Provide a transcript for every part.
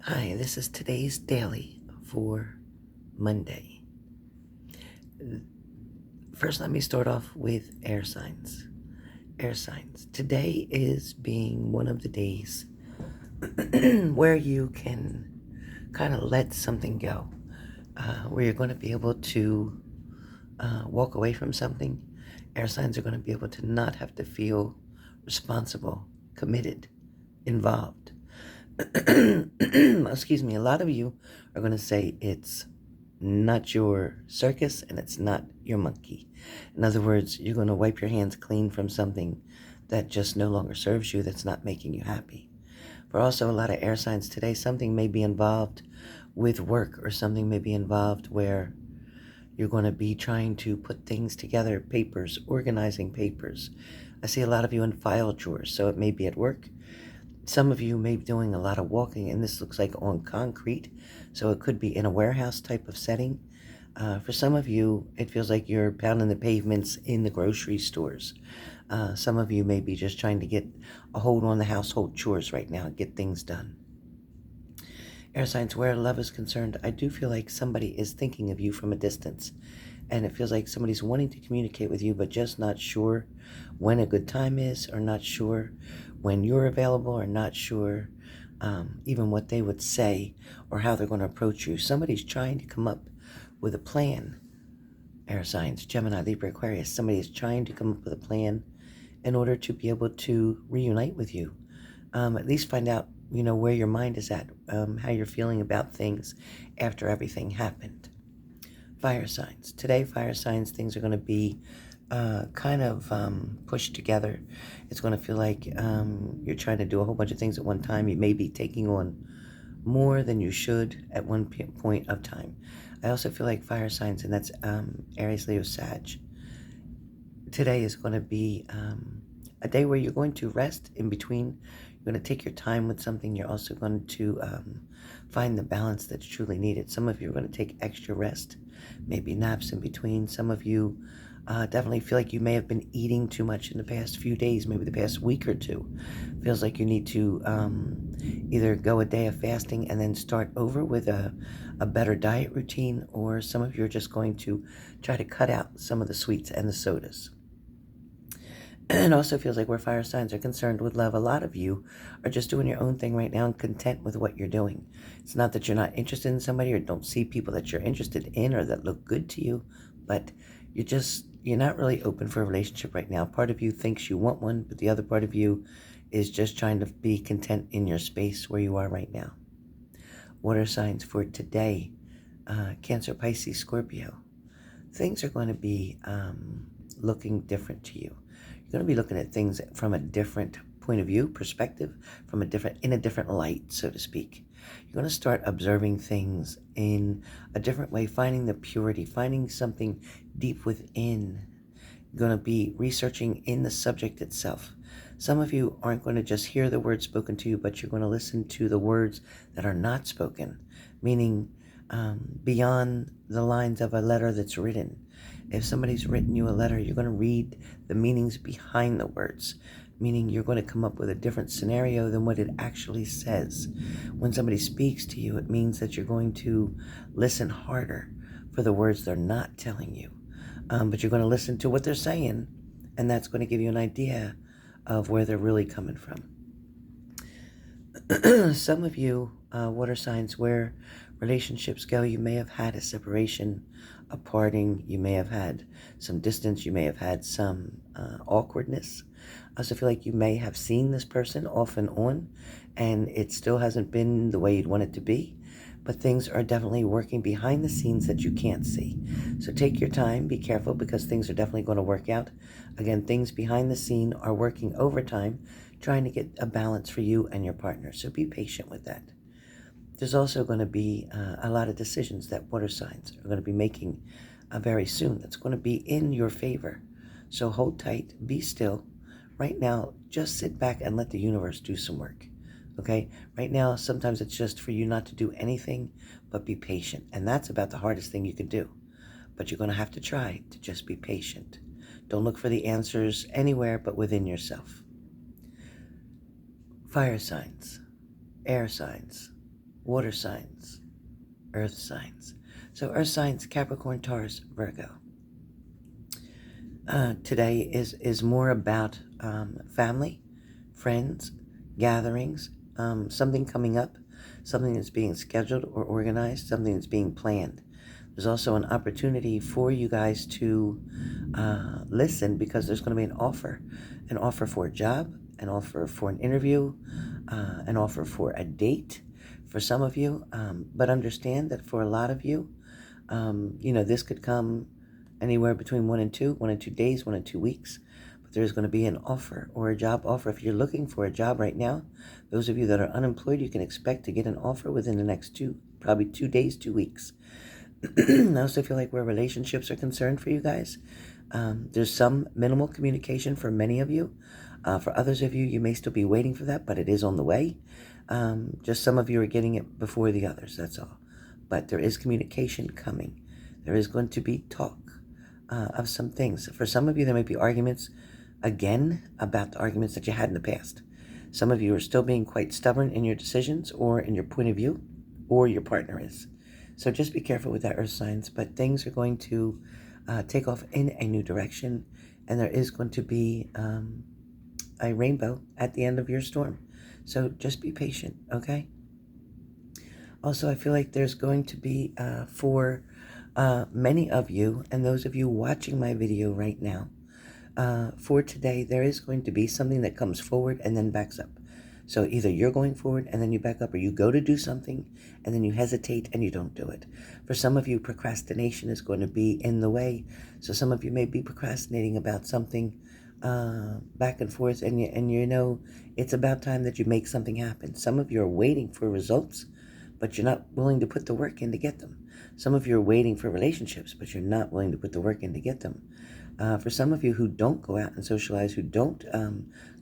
Hi, this is today's daily for Monday. First, let me start off with air signs. Air signs. Today is being one of the days where you can kind of let something go, where you're going to be able to walk away from something. Air signs are going to be able to not have to feel responsible, committed, involved. Excuse me, a lot of you are going to say it's not your circus and it's not your monkey. In other words, you're going to wipe your hands clean from something that just no longer serves you, that's not making you happy. For also a lot of air signs today, something may be involved with work or something may be involved where you're going to be trying to put things together, papers, organizing papers. I see a lot of you in file drawers, so it may be at work. Some of you may be doing a lot of walking, and this looks like on concrete, so it could be in a warehouse type of setting. For some of you, it feels like you're pounding the pavements in the grocery stores. Some of you may be just trying to get a hold on the household chores right now and get things done. Air signs, where love is concerned, I do feel like somebody is thinking of you from a distance. And it feels like somebody's wanting to communicate with you, but just not sure when a good time is, or not sure when you're available, or not sure even what they would say or how they're going to approach you. Somebody's trying to come up with a plan. Air signs, Gemini, Libra, Aquarius. Somebody is trying to come up with a plan in order to be able to reunite with you. At least find out, where your mind is at, how you're feeling about things after everything happened. Fire signs. Today, fire signs, things are going to be kind of pushed together. It's going to feel like you're trying to do a whole bunch of things at one time. You may be taking on more than you should at one point of time. I also feel like fire signs, and that's Aries, Leo, Sag. Today is going to be a day where you're going to rest in between. You're going to take your time with something. You're also going to find the balance that's truly needed. Some of you are going to take extra rest, maybe naps in between. Some of you definitely feel like you may have been eating too much in the past few days, maybe the past week or two. Feels like you need to either go a day of fasting and then start over with a better diet routine, or some of you are just going to try to cut out some of the sweets and the sodas. And it also feels like where fire signs are concerned with love, a lot of you are just doing your own thing right now and content with what you're doing. It's not that you're not interested in somebody or don't see people that you're interested in or that look good to you, but you're not really open for a relationship right now. Part of you thinks you want one, but the other part of you is just trying to be content in your space where you are right now. Water signs for today, Cancer, Pisces, Scorpio. Things are going to be looking different to you. You're going to be looking at things from a different point of view, perspective, in a different light, so to speak. You're going to start observing things in a different way, finding the purity, finding something deep within. You're going to be researching in the subject itself. Some of you aren't going to just hear the words spoken to you, but you're going to listen to the words that are not spoken, meaning beyond the lines of a letter that's written. If somebody's written you a letter, you're going to read the meanings behind the words, meaning you're going to come up with a different scenario than what it actually says. When somebody speaks to you, it means that you're going to listen harder for the words they're not telling you. But you're going to listen to what they're saying, and that's going to give you an idea of where they're really coming from. Some of you, water signs, where relationships go, you may have had a separation, a parting, you may have had some distance, you may have had some awkwardness. I also feel like you may have seen this person off and on, and it still hasn't been the way you'd want it to be, but things are definitely working behind the scenes that you can't see. So take your time, be careful, because things are definitely going to work out. Again, things behind the scene are working overtime, trying to get a balance for you and your partner. So be patient with that. There's also going to be a lot of decisions that water signs are going to be making very soon. That's going to be in your favor. So hold tight, be still. Right now, just sit back and let the universe do some work. Okay? Right now, sometimes it's just for you not to do anything but be patient. And that's about the hardest thing you can do. But you're going to have to try to just be patient. Don't look for the answers anywhere but within yourself. Fire signs, air signs, water signs, earth signs. So earth signs, Capricorn, Taurus, Virgo. Today is more about family, friends, gatherings, something coming up, something that's being scheduled or organized, something that's being planned. There's also an opportunity for you guys to listen, because there's going to be an offer for a job, an offer for an interview, an offer for a date for some of you. But understand that for a lot of you, this could come anywhere between 1 and 2 days, 1 and 2 weeks. But there's going to be an offer or a job offer. If you're looking for a job right now, those of you that are unemployed, you can expect to get an offer within the next probably 2 days, 2 weeks. I also feel like where relationships are concerned for you guys, there's some minimal communication for many of you. For others of you, you may still be waiting for that, but it is on the way. Just some of you are getting it before the others, that's all. But there is communication coming. There is going to be talk of some things. For some of you, there might be arguments again about the arguments that you had in the past. Some of you are still being quite stubborn in your decisions or in your point of view, or your partner is. So just be careful with that, earth signs. But things are going to take off in a new direction, and there is going to be a rainbow at the end of your storm. So just be patient, okay? Also, I feel like there's going to be, for many of you, and those of you watching my video right now, for today, there is going to be something that comes forward and then backs up. So either you're going forward and then you back up, or you go to do something and then you hesitate and you don't do it. For some of you, procrastination is going to be in the way. So some of you may be procrastinating about something back and forth, and you know it's about time that you make something happen. Some of you are waiting for results, but you're not willing to put the work in to get them. Some of you are waiting for relationships, but you're not willing to put the work in to get them. For some of you who don't go out and socialize, who don't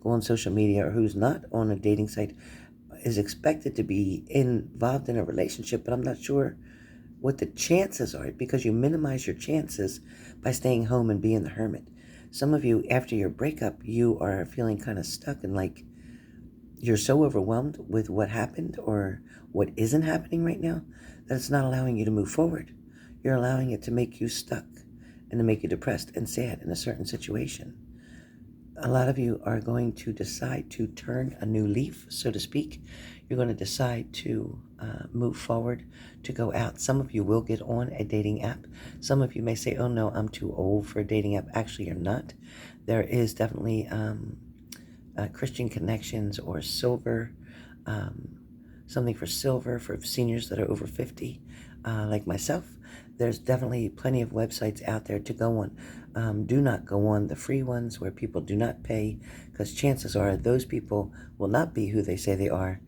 go on social media, or who's not on a dating site, is expected to be involved in a relationship, but I'm not sure what the chances are, because you minimize your chances by staying home and being the hermit. Some of you, after your breakup, you are feeling kind of stuck, and like you're so overwhelmed with what happened or what isn't happening right now that it's not allowing you to move forward. You're allowing it to make you stuck and to make you depressed and sad in a certain situation. A lot of you are going to decide to turn a new leaf, so to speak. You're going to decide to move forward, to go out. Some of you will get on a dating app. Some of you may say, oh no, I'm too old for a dating app. Actually, you're not. There is definitely Christian Connections or Silver, something for Silver for seniors that are over 50, like myself. There's definitely plenty of websites out there to go on. Do not go on the free ones where people do not pay, because chances are those people will not be who they say they are,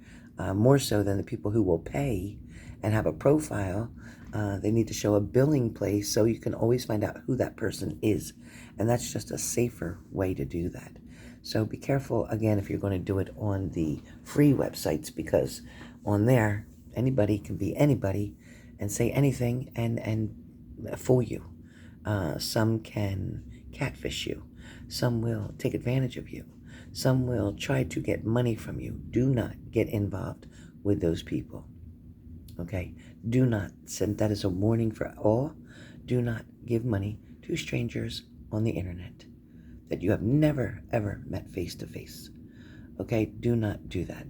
more so than the people who will pay and have a profile. They need to show a billing place so you can always find out who that person is. And that's just a safer way to do that. So be careful, again, if you're going to do it on the free websites, because on there, anybody can be anybody and say anything and fool you. Some can catfish you. Some will take advantage of you. Some will try to get money from you. Do not get involved with those people. Okay? Do not send, that is a warning for all. Do not give money to strangers on the internet that you have never, ever met face to face. Okay? Do not do that.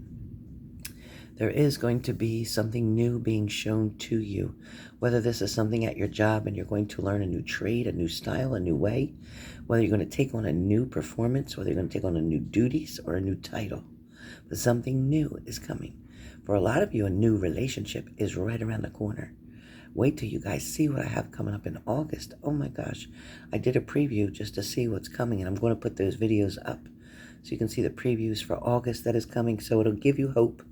There is going to be something new being shown to you, whether this is something at your job and you're going to learn a new trade, a new style, a new way, whether you're going to take on a new performance, whether you're going to take on a new duties or a new title. But something new is coming. For a lot of you, a new relationship is right around the corner. Wait till you guys see what I have coming up in August. Oh my gosh. I did a preview just to see what's coming, and I'm going to put those videos up so you can see the previews for August that is coming. So it'll give you hope.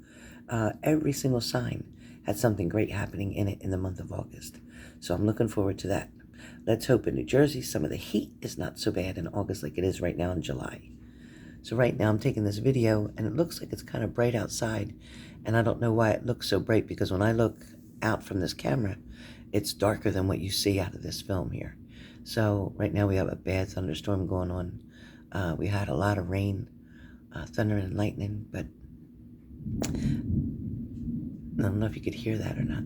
Every single sign had something great happening in it in the month of August. So I'm looking forward to that. Let's hope in New Jersey some of the heat is not so bad in August like it is right now in July. So right now I'm taking this video and it looks like it's kind of bright outside. And I don't know why it looks so bright, because when I look out from this camera, it's darker than what you see out of this film here. So right now we have a bad thunderstorm going on. We had a lot of rain, thunder and lightning, but I don't know if you could hear that or not,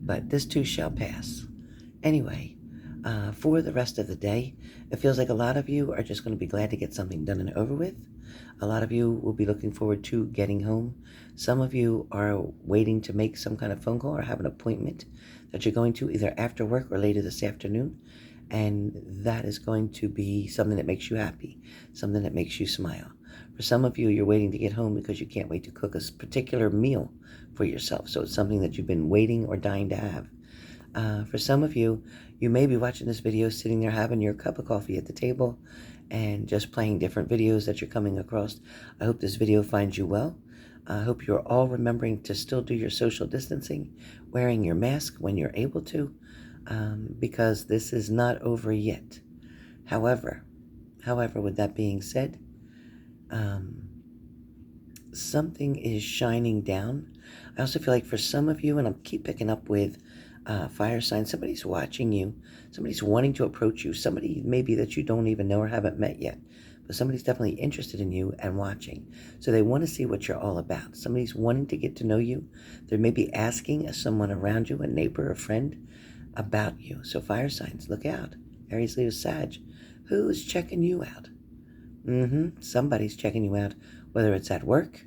but this too shall pass. Anyway, for the rest of the day, it feels like a lot of you are just going to be glad to get something done and over with. A lot of you will be looking forward to getting home. Some of you are waiting to make some kind of phone call or have an appointment that you're going to either after work or later this afternoon. And that is going to be something that makes you happy, something that makes you smile. For some of you, you're waiting to get home because you can't wait to cook a particular meal for yourself. So it's something that you've been waiting or dying to have. For some of you, you may be watching this video sitting there having your cup of coffee at the table and just playing different videos that you're coming across. I hope this video finds you well. I hope you're all remembering to still do your social distancing, wearing your mask when you're able to, because this is not over yet. However, with that being said, something is shining down. I also feel like for some of you, and I keep picking up with fire signs, somebody's watching you, somebody's wanting to approach you, somebody maybe that you don't even know or haven't met yet, but somebody's definitely interested in you and watching. So they want to see what you're all about. Somebody's wanting to get to know you. They may be asking someone around you, a neighbor, a friend, about you. So fire signs, look out. Aries, Leo, Sag. Who's checking you out? Somebody's checking you out, whether it's at work,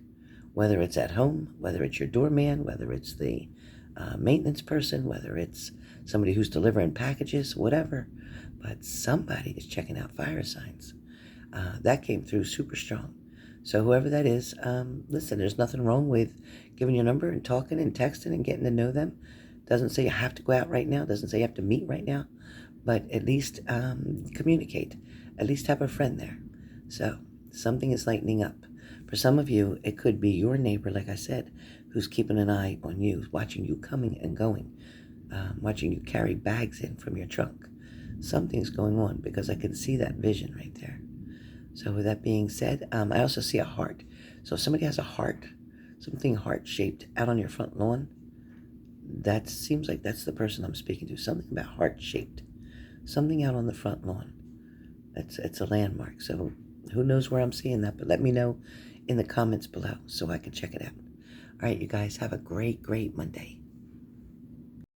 whether it's at home, whether it's your doorman, whether it's the maintenance person, whether it's somebody who's delivering packages, whatever. But somebody is checking out fire signs. That came through super strong. So whoever that is, listen, there's nothing wrong with giving your number and talking and texting and getting to know them. Doesn't say you have to go out right now. Doesn't say you have to meet right now. But at least communicate. At least have a friend there. So something is lightening up. For some of you, it could be your neighbor, like I said, who's keeping an eye on you, watching you coming and going, watching you carry bags in from your trunk. Something's going on because I can see that vision right there. So with that being said, I also see a heart. So if somebody has a heart, something heart-shaped out on your front lawn, that seems like that's the person I'm speaking to. Something about heart-shaped. Something out on the front lawn. It's a landmark. So who knows where I'm seeing that, but let me know in the comments below so I can check it out. All right, you guys, have a great, great Monday.